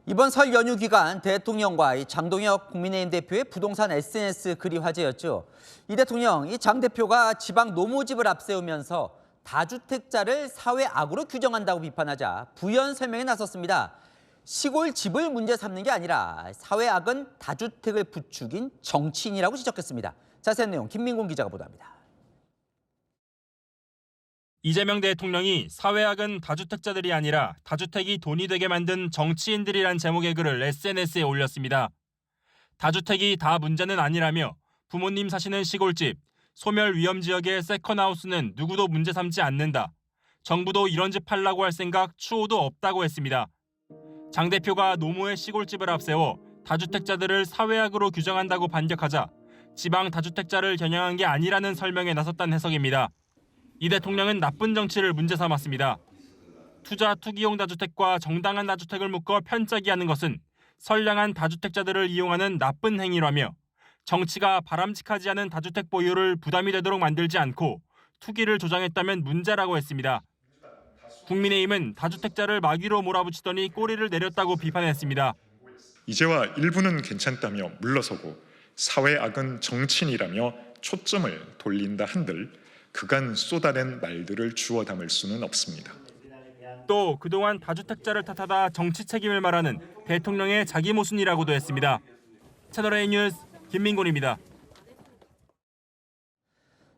이번 설 연휴 기간 대통령과 이 장동혁 국민의힘 대표의 부동산 SNS 글이 화제였죠. 이 대통령, 이 장 대표가 지방 노모집을 앞세우면서 다주택자를 사회악으로 규정한다고 비판하자 부연 설명에 나섰습니다. 시골 집을 문제 삼는 게 아니라 사회악은 다주택을 부추긴 정치인이라고 지적했습니다. 자세한 내용 김민곤 기자가 보도합니다. 이재명 대통령이 사회악은 다주택자들이 아니라 다주택이 돈이 되게 만든 정치인들이란 제목의 글을 SNS에 올렸습니다. 다주택이 다 문제는 아니라며 부모님 사시는 시골집, 소멸 위험 지역의 세컨하우스는 누구도 문제 삼지 않는다. 정부도 이런 집 팔라고 할 생각 추호도 없다고 했습니다. 장 대표가 노모의 시골집을 앞세워 다주택자들을 사회악으로 규정한다고 반격하자 지방 다주택자를 겨냥한 게 아니라는 설명에 나섰다는 해석입니다. 이 대통령은 나쁜 정치를 문제 삼았습니다. 투자 투기용 다주택과 정당한 다주택을 묶어 편짜기하는 것은 선량한 다주택자들을 이용하는 나쁜 행위라며 정치가 바람직하지 않은 다주택 보유를 부담이 되도록 만들지 않고 투기를 조장했다면 문제라고 했습니다. 국민의힘은 다주택자를 마귀로 몰아붙이더니 꼬리를 내렸다고 비판했습니다. 이제와 일부는 괜찮다며 물러서고 사회악은 정치인이라며 초점을 돌린다 한들 그간 쏟아낸 말들을 주워 담을 수는 없습니다. 또 그동안 다주택자를 탓하다 정치 책임을 말하는 대통령의 자기 모순이라고도 했습니다. 채널A 뉴스 김민곤입니다.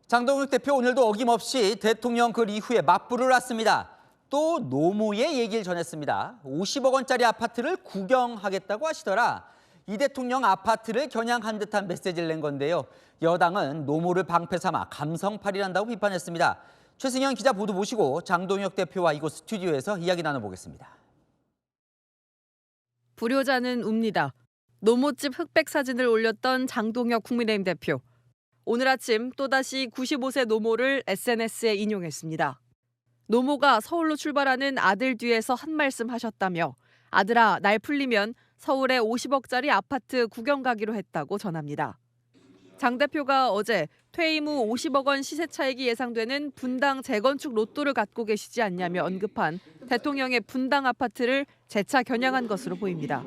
장동혁 대표 오늘도 어김없이 대통령 글 이후에 맞불을 놨습니다. 또 노모의 얘기를 전했습니다. 50억 원짜리 아파트를 구경하겠다고 하시더라. 이 대통령 아파트를 겨냥한 듯한 메시지를 낸 건데요. 여당은 노모를 방패 삼아 감성팔이란다고 비판했습니다. 최승현 기자 보도 모시고 장동혁 대표와 이곳 스튜디오에서 이야기 나눠보겠습니다. 불효자는 웁니다. 노모집 흑백 사진을 올렸던 장동혁 국민의힘 대표. 오늘 아침 또다시 95세 노모를 SNS에 인용했습니다. 노모가 서울로 출발하는 아들 뒤에서 한 말씀 하셨다며 아들아, 날 풀리면 서울에 50억짜리 아파트 구경 가기로 했다고 전합니다. 장 대표가 어제 퇴임 후 50억 원 시세 차익이 예상되는 분당 재건축 로또를 갖고 계시지 않냐며 언급한 대통령의 분당 아파트를 재차 겨냥한 것으로 보입니다.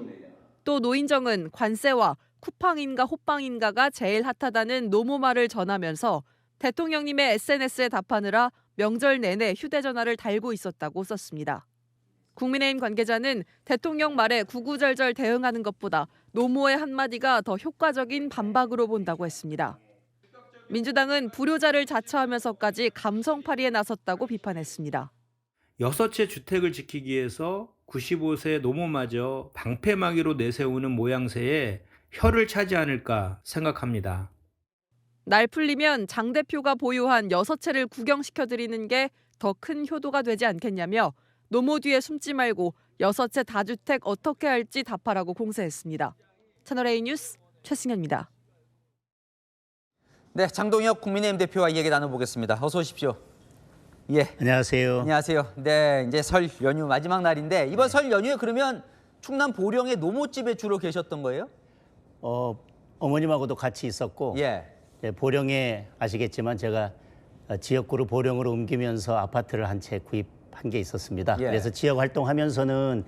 또 노인정은 관세와 쿠팡인가 호빵인가가 제일 핫하다는 노모 말을 전하면서 대통령님의 SNS에 답하느라 명절 내내 휴대전화를 달고 있었다고 썼습니다. 국민의힘 관계자는 대통령 말에 구구절절 대응하는 것보다 노모의 한마디가 더 효과적인 반박으로 본다고 했습니다. 민주당은 불효자를 자처하면서까지 감성팔이에 나섰다고 비판했습니다. 6채 주택을 지키기 위해서 95세 노모마저 방패막이로 내세우는 모양새에 혀를 차지 않을까 생각합니다. 날 풀리면 장 대표가 보유한 6채를 구경시켜드리는 게 더 큰 효도가 되지 않겠냐며 노모 뒤에 숨지 말고 6채 다주택 어떻게 할지 답하라고 공세했습니다. 채널A 뉴스 최승현입니다. 네, 장동혁 국민의힘 대표와 이야기 나눠보겠습니다. 어서 오십시오. 예. 안녕하세요. 안녕하세요. 네, 이제 설 연휴 마지막 날인데 이번 설 연휴에 그러면 충남 보령의 노모집에 주로 계셨던 거예요? 어머님하고도 같이 있었고 예. 보령에 아시겠지만 제가 지역구로 보령으로 옮기면서 아파트를 한 채 구입한 게 있었습니다. 예. 그래서 지역 활동하면서는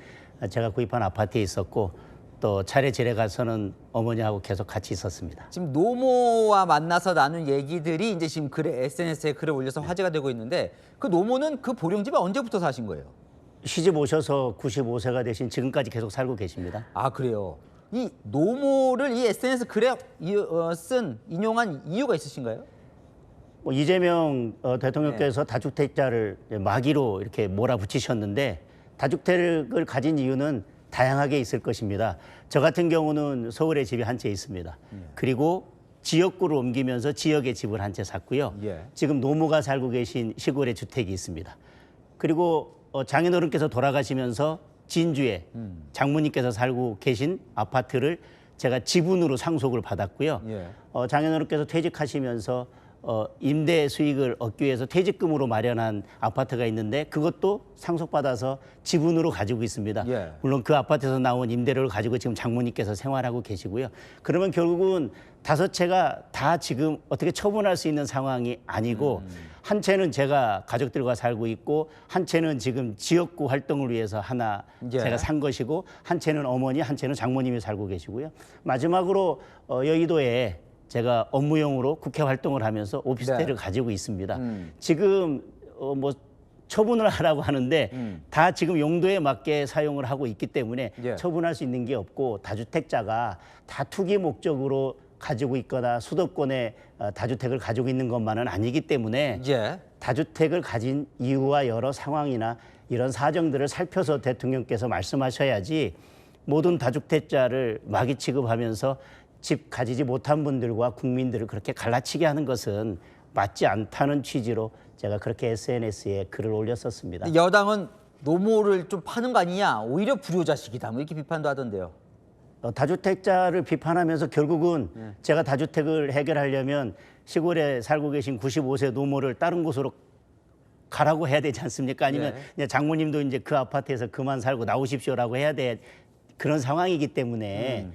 제가 구입한 아파트에 있었고 또 차례 지내 가서는 어머니하고 계속 같이 있었습니다. 지금 노모와 만나서 나눈 얘기들이 이제 지금 글에 SNS에 글을 올려서 화제가 되고 있는데 그 노모는 그 보령집에 언제부터 사신 거예요? 시집 오셔서 95세가 되신 지금까지 계속 살고 계십니다. 아, 그래요. 이 노모를 이 SNS 글에 인용한 이유가 있으신가요? 이재명 대통령께서 다주택자를 마귀로 이렇게 몰아붙이셨는데 다주택을 가진 이유는 다양하게 있을 것입니다. 저 같은 경우는 서울에 집이 한 채 있습니다. 그리고 지역구로 옮기면서 지역에 집을 한 채 샀고요. 예. 지금 노모가 살고 계신 시골에 주택이 있습니다. 그리고 장인어른께서 돌아가시면서 진주에 장모님께서 살고 계신 아파트를 제가 지분으로 상속을 받았고요. 예. 장인어른께서 퇴직하시면서 임대 수익을 얻기 위해서 퇴직금으로 마련한 아파트가 있는데 그것도 상속받아서 지분으로 가지고 있습니다. 예. 물론 그 아파트에서 나온 임대료를 가지고 지금 장모님께서 생활하고 계시고요. 그러면 결국은 5채가 다 지금 어떻게 처분할 수 있는 상황이 아니고 한 채는 제가 가족들과 살고 있고 한 채는 지금 지역구 활동을 위해서 하나 예. 제가 산 것이고 한 채는 어머니, 한 채는 장모님이 살고 계시고요. 마지막으로 여의도에 제가 업무용으로 국회 활동을 하면서 오피스텔을 네. 가지고 있습니다. 지금 뭐 처분을 하라고 하는데 다 지금 용도에 맞게 사용을 하고 있기 때문에 예. 처분할 수 있는 게 없고 다주택자가 다 투기 목적으로 가지고 있거나 수도권에 다주택을 가지고 있는 것만은 아니기 때문에 예. 다주택을 가진 이유와 여러 상황이나 이런 사정들을 살펴서 대통령께서 말씀하셔야지 모든 다주택자를 마귀 취급하면서 집 가지지 못한 분들과 국민들을 그렇게 갈라치게 하는 것은 맞지 않다는 취지로 제가 그렇게 SNS에 글을 올렸었습니다. 여당은 노모를 좀 파는 거 아니냐, 오히려 불효자식이다, 뭐 이렇게 비판도 하던데요. 다주택자를 비판하면서 결국은 제가 다주택을 해결하려면 시골에 살고 계신 95세 노모를 다른 곳으로 가라고 해야 되지 않습니까? 아니면 그냥 장모님도 이제 그 아파트에서 그만 살고 나오십시오라고 해야 돼 그런 상황이기 때문에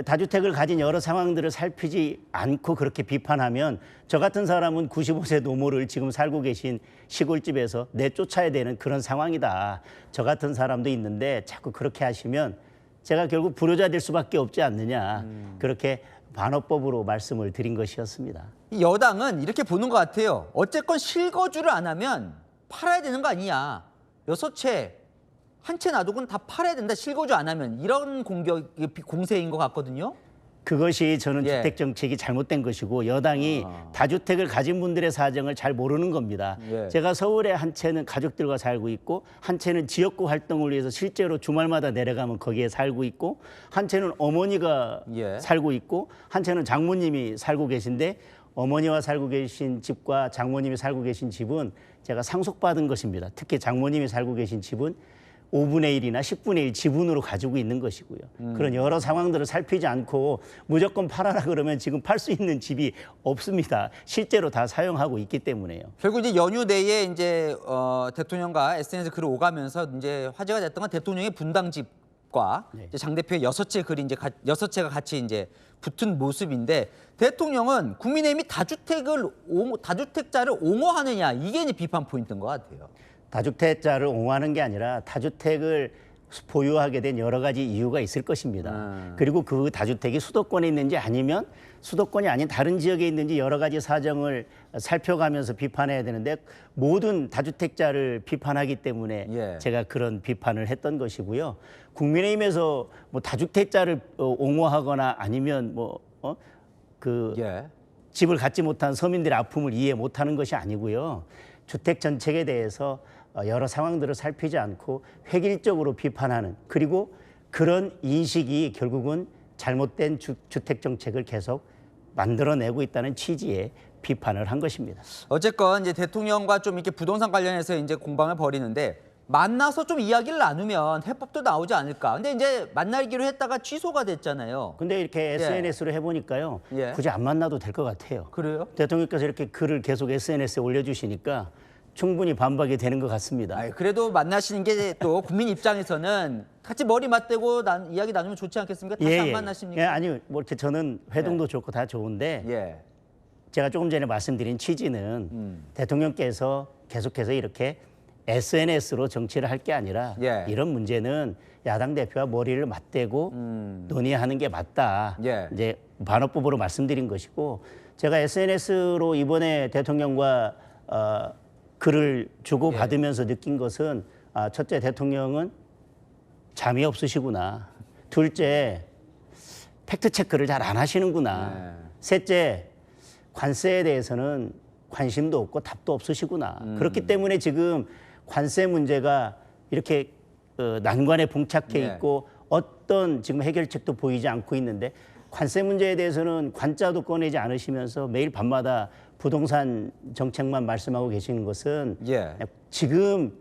다주택을 가진 여러 상황들을 살피지 않고 그렇게 비판하면 저 같은 사람은 95세 노모를 지금 살고 계신 시골집에서 내쫓아야 되는 그런 상황이다. 저 같은 사람도 있는데 자꾸 그렇게 하시면 제가 결국 불효자 될 수밖에 없지 않느냐. 그렇게 반어법으로 말씀을 드린 것이었습니다. 이 여당은 이렇게 보는 것 같아요. 어쨌건 실거주를 안 하면 팔아야 되는 거 아니냐. 6채, 한 채 놔두고는 다 팔아야 된다. 실거주 안 하면. 이런 공세인 것 같거든요. 그것이 저는 예. 주택 정책이 잘못된 것이고 여당이 다주택을 가진 분들의 사정을 잘 모르는 겁니다. 예. 제가 서울에 한 채는 가족들과 살고 있고 한 채는 지역구 활동을 위해서 실제로 주말마다 내려가면 거기에 살고 있고 한 채는 어머니가 예. 살고 있고 한 채는 장모님이 살고 계신데 어머니와 살고 계신 집과 장모님이 살고 계신 집은 제가 상속받은 것입니다. 특히 장모님이 살고 계신 집은 5분의 1이나 10분의 1 지분으로 가지고 있는 것이고요. 그런 여러 상황들을 살피지 않고 무조건 팔아라 그러면 지금 팔 수 있는 집이 없습니다. 실제로 다 사용하고 있기 때문에요. 결국 이제 연휴 내에 이제 대통령과 SNS 글을 오가면서 이제 화제가 됐던 건 대통령의 분당집과 이제 장 대표의 6채 글이 이제 6채가 같이 이제 붙은 모습인데 대통령은 국민의힘이 다주택자를 옹호하느냐 이게 이제 비판 포인트인 것 같아요. 다주택자를 옹호하는 게 아니라 다주택을 보유하게 된 여러 가지 이유가 있을 것입니다. 그리고 그 다주택이 수도권에 있는지 아니면 수도권이 아닌 다른 지역에 있는지 여러 가지 사정을 살펴가면서 비판해야 되는데 모든 다주택자를 비판하기 때문에 예. 제가 그런 비판을 했던 것이고요. 국민의힘에서 뭐 다주택자를 옹호하거나 아니면 예. 집을 갖지 못한 서민들의 아픔을 이해 못하는 것이 아니고요. 주택 정책에 대해서 여러 상황들을 살피지 않고 획일적으로 비판하는 그리고 그런 인식이 결국은 잘못된 주택 정책을 계속 만들어내고 있다는 취지의 비판을 한 것입니다. 어쨌건 이제 대통령과 좀 이렇게 부동산 관련해서 이제 공방을 벌이는데 만나서 좀 이야기를 나누면 해법도 나오지 않을까. 근데 이제 만나기로 했다가 취소가 됐잖아요. 근데 이렇게 SNS로 해보니까요. 예. 굳이 안 만나도 될 것 같아요. 그래요? 대통령께서 이렇게 글을 계속 SNS에 올려주시니까 충분히 반박이 되는 것 같습니다. 아이, 그래도 만나시는 게 또 국민 입장에서는 같이 머리 맞대고 이야기 나누면 좋지 않겠습니까? 다시 안 만나십니까? 예, 아니 뭐 이렇게 저는 회동도 좋고 다 좋은데 예. 제가 조금 전에 말씀드린 취지는 대통령께서 계속해서 이렇게 SNS로 정치를 할 게 아니라 예. 이런 문제는 야당 대표와 머리를 맞대고 논의하는 게 맞다. 예. 이제 반어법으로 말씀드린 것이고 제가 SNS로 이번에 대통령과 글을 주고 받으면서 느낀 것은 첫째 대통령은 잠이 없으시구나. 둘째 팩트 체크를 잘 안 하시는구나. 셋째 관세에 대해서는 관심도 없고 답도 없으시구나. 그렇기 때문에 지금 관세 문제가 이렇게 난관에 봉착해 있고 어떤 지금 해결책도 보이지 않고 있는데 관세 문제에 대해서는 관자도 꺼내지 않으시면서 매일 밤마다 부동산 정책만 말씀하고 계시는 것은 지금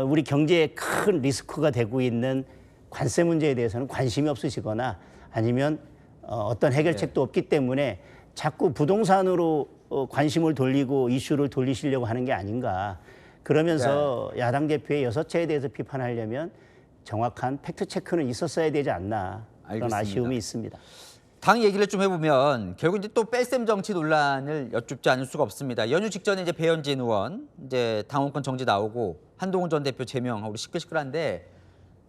우리 경제에 큰 리스크가 되고 있는 관세 문제에 대해서는 관심이 없으시거나 아니면 어떤 해결책도 없기 때문에 자꾸 부동산으로 관심을 돌리고 이슈를 돌리시려고 하는 게 아닌가. 그러면서 야당 대표의 6채에 대해서 비판하려면 정확한 팩트 체크는 있었어야 되지 않나. 그런 알겠습니다. 아쉬움이 있습니다. 당 얘기를 좀 해보면 결국 이제 또 뺄셈 정치 논란을 여쭙지 않을 수가 없습니다. 연휴 직전에 이제 배현진 의원 이제 당원권 정지 나오고 한동훈 전 대표 제명하고 시끌시끌한데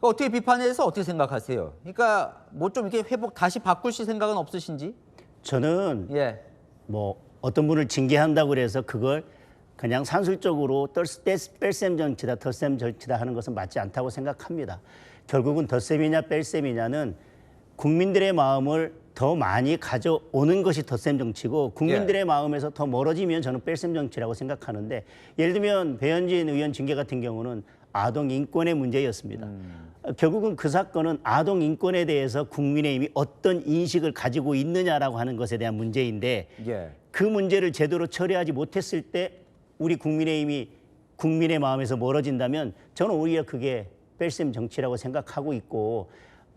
어떻게 비판해서 어떻게 생각하세요? 그러니까 뭐 좀 이렇게 회복 다시 바꾸실 생각은 없으신지? 저는 예. 뭐 어떤 분을 징계한다고 그래서 그걸 그냥 산술적으로 뺄셈 정치다, 덧셈 정치다 하는 것은 맞지 않다고 생각합니다. 결국은 덧셈이냐 뺄셈이냐는 국민들의 마음을 더 많이 가져오는 것이 덧셈 정치고 국민들의 마음에서 더 멀어지면 저는 뺄셈 정치라고 생각하는데 예를 들면 배현진 의원 징계 같은 경우는 아동 인권의 문제였습니다. 결국은 그 사건은 아동 인권에 대해서 국민의힘이 어떤 인식을 가지고 있느냐라고 하는 것에 대한 문제인데 예. 그 문제를 제대로 처리하지 못했을 때 우리 국민의힘이 국민의 마음에서 멀어진다면 저는 오히려 그게 뺄셈 정치라고 생각하고 있고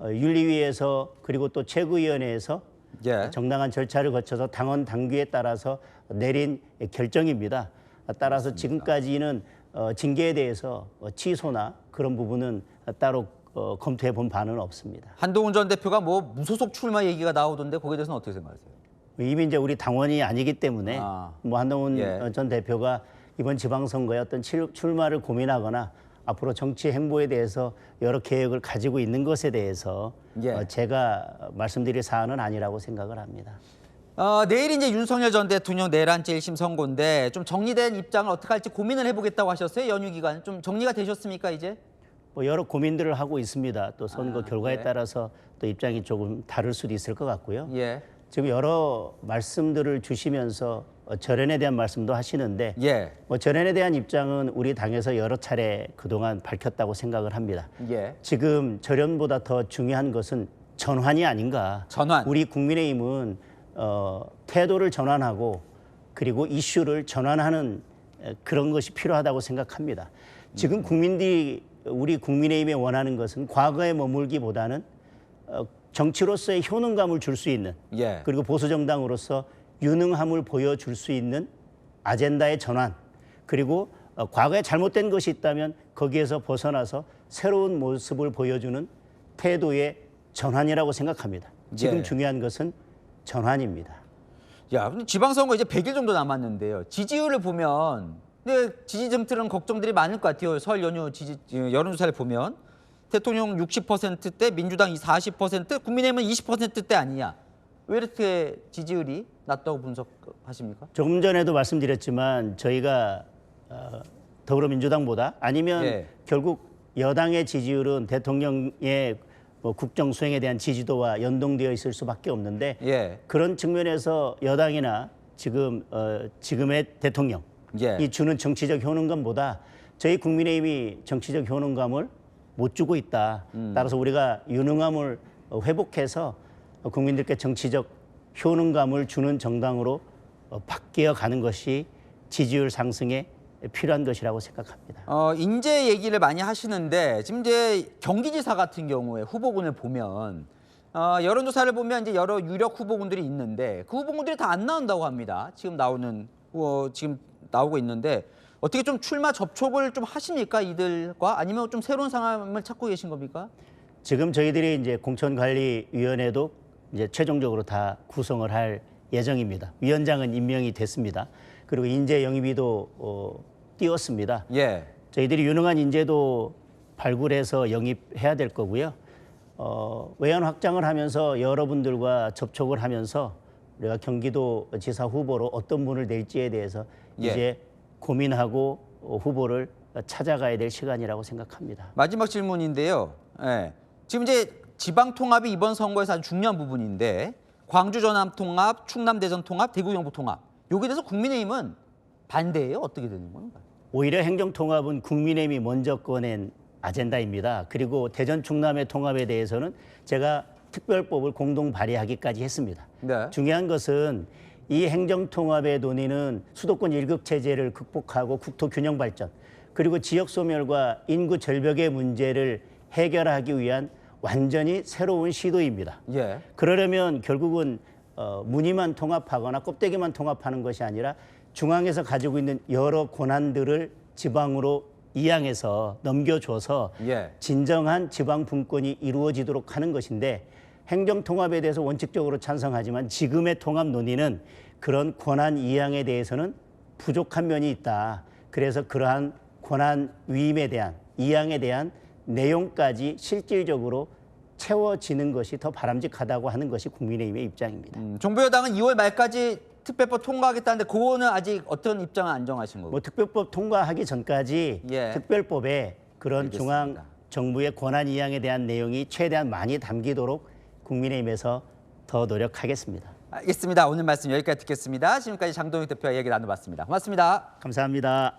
윤리위에서 그리고 또 최고위원회에서 예. 정당한 절차를 거쳐서 당원 당규에 따라서 내린 결정입니다. 따라서 지금까지는 징계에 대해서 취소나 그런 부분은 따로 검토해 본 바는 없습니다. 한동훈 전 대표가 뭐 무소속 출마 얘기가 나오던데 거기에 대해서는 어떻게 생각하세요? 이미 이제 우리 당원이 아니기 때문에 뭐 한동훈 예. 전 대표가 이번 지방선거에 어떤 출마를 고민하거나 앞으로 정치 행보에 대해서 여러 계획을 가지고 있는 것에 대해서 예. 제가 말씀드릴 사안은 아니라고 생각을 합니다. 내일 이제 윤석열 전 대통령 내란죄 1심 선고인데 좀 정리된 입장을 어떻게 할지 고민을 해보겠다고 하셨어요. 연휴 기간 좀 정리가 되셨습니까 이제? 뭐 여러 고민들을 하고 있습니다. 또 선거 결과에 예. 따라서 또 입장이 조금 다를 수도 있을 것 같고요. 예. 지금 여러 말씀들을 주시면서 절연에 대한 말씀도 하시는데 예. 뭐 절연에 대한 입장은 우리 당에서 여러 차례 그동안 밝혔다고 생각을 합니다. 예. 지금 절연보다 더 중요한 것은 전환이 아닌가. 전환. 우리 우리 국민의힘은 태도를 전환하고 그리고 이슈를 전환하는 그런 것이 필요하다고 생각합니다. 지금 국민들이 우리 국민의힘에 원하는 것은 과거에 머물기보다는 정치로서의 효능감을 줄 수 있는 예. 그리고 보수 정당으로서 유능함을 보여줄 수 있는 아젠다의 전환 그리고 과거에 잘못된 것이 있다면 거기에서 벗어나서 새로운 모습을 보여주는 태도의 전환이라고 생각합니다. 지금 예. 중요한 것은 전환입니다. 야, 근데 지방선거 이제 100일 정도 남았는데요. 지지율을 보면 근데 지지층들은 걱정들이 많을 것 같아요. 설 연휴 여론조사를 보면 대통령 60%대, 민주당 40%, 국민의힘은 20%대 아니냐. 왜 이렇게 지지율이 낮다고 분석하십니까? 조금 전에도 말씀드렸지만 저희가 더불어민주당보다 아니면 예. 결국 여당의 지지율은 대통령의 뭐 국정 수행에 대한 지지도와 연동되어 있을 수밖에 없는데 예. 그런 측면에서 여당이나 지금의 대통령이 예. 주는 정치적 효능감보다 저희 국민의힘이 정치적 효능감을 못 주고 있다. 따라서 우리가 유능함을 회복해서 국민들께 정치적 효능감을 주는 정당으로 바뀌어 가는 것이 지지율 상승에 필요한 것이라고 생각합니다. 인재 얘기를 많이 하시는데 지금 이제 경기지사 같은 경우에 후보군을 보면 여론조사를 보면 이제 여러 유력 후보군들이 있는데 그 후보군들이 다 안 나온다고 합니다. 지금 지금 나오고 있는데 어떻게 좀 출마 접촉을 좀 하십니까 이들과 아니면 좀 새로운 상황을 찾고 계신 겁니까? 지금 저희들이 이제 공천관리위원회도 이제 최종적으로 다 구성을 할 예정입니다. 위원장은 임명이 됐습니다. 그리고 인재 영입위도 띄웠습니다. 예. 저희들이 유능한 인재도 발굴해서 영입해야 될 거고요. 외연 확장을 하면서 여러분들과 접촉을 하면서 우리가 경기도지사 후보로 어떤 분을 낼지에 대해서 예. 이제 고민하고 후보를 찾아가야 될 시간이라고 생각합니다. 마지막 질문인데요. 예. 지금 이제 지방 통합이 이번 선거에서 아주 중요한 부분인데 광주 전남 통합, 충남 대전 통합, 대구 경북 통합. 여기에 대해서 국민의힘은 반대예요. 어떻게 되는 건가요? 오히려 행정통합은 국민의힘이 먼저 꺼낸 아젠다입니다. 그리고 대전 충남의 통합에 대해서는 제가 특별법을 공동 발의하기까지 했습니다. 네. 중요한 것은 이 행정통합의 논의는 수도권 일극 체제를 극복하고 국토 균형 발전 그리고 지역 소멸과 인구 절벽의 문제를 해결하기 위한 완전히 새로운 시도입니다. 예. 그러려면 결국은 무늬만 통합하거나 껍데기만 통합하는 것이 아니라 중앙에서 가지고 있는 여러 권한들을 지방으로 이양해서 넘겨줘서 예. 진정한 지방 분권이 이루어지도록 하는 것인데 행정 통합에 대해서 원칙적으로 찬성하지만 지금의 통합 논의는 그런 권한 이양에 대해서는 부족한 면이 있다. 그래서 그러한 권한 위임에 대한 이양에 대한 내용까지 실질적으로 채워지는 것이 더 바람직하다고 하는 것이 국민의힘의 입장입니다. 정부여당은 2월 말까지 특별법 통과하겠다는데 그거는 아직 어떤 입장을 안 정하신 거고? 뭐 특별법 통과하기 전까지 예. 특별법에 그런 알겠습니다. 중앙 정부의 권한 이양에 대한 내용이 최대한 많이 담기도록 국민의힘에서 더 노력하겠습니다. 알겠습니다. 오늘 말씀 여기까지 듣겠습니다. 지금까지 장동혁 대표와 이야기 나눠봤습니다. 고맙습니다. 감사합니다.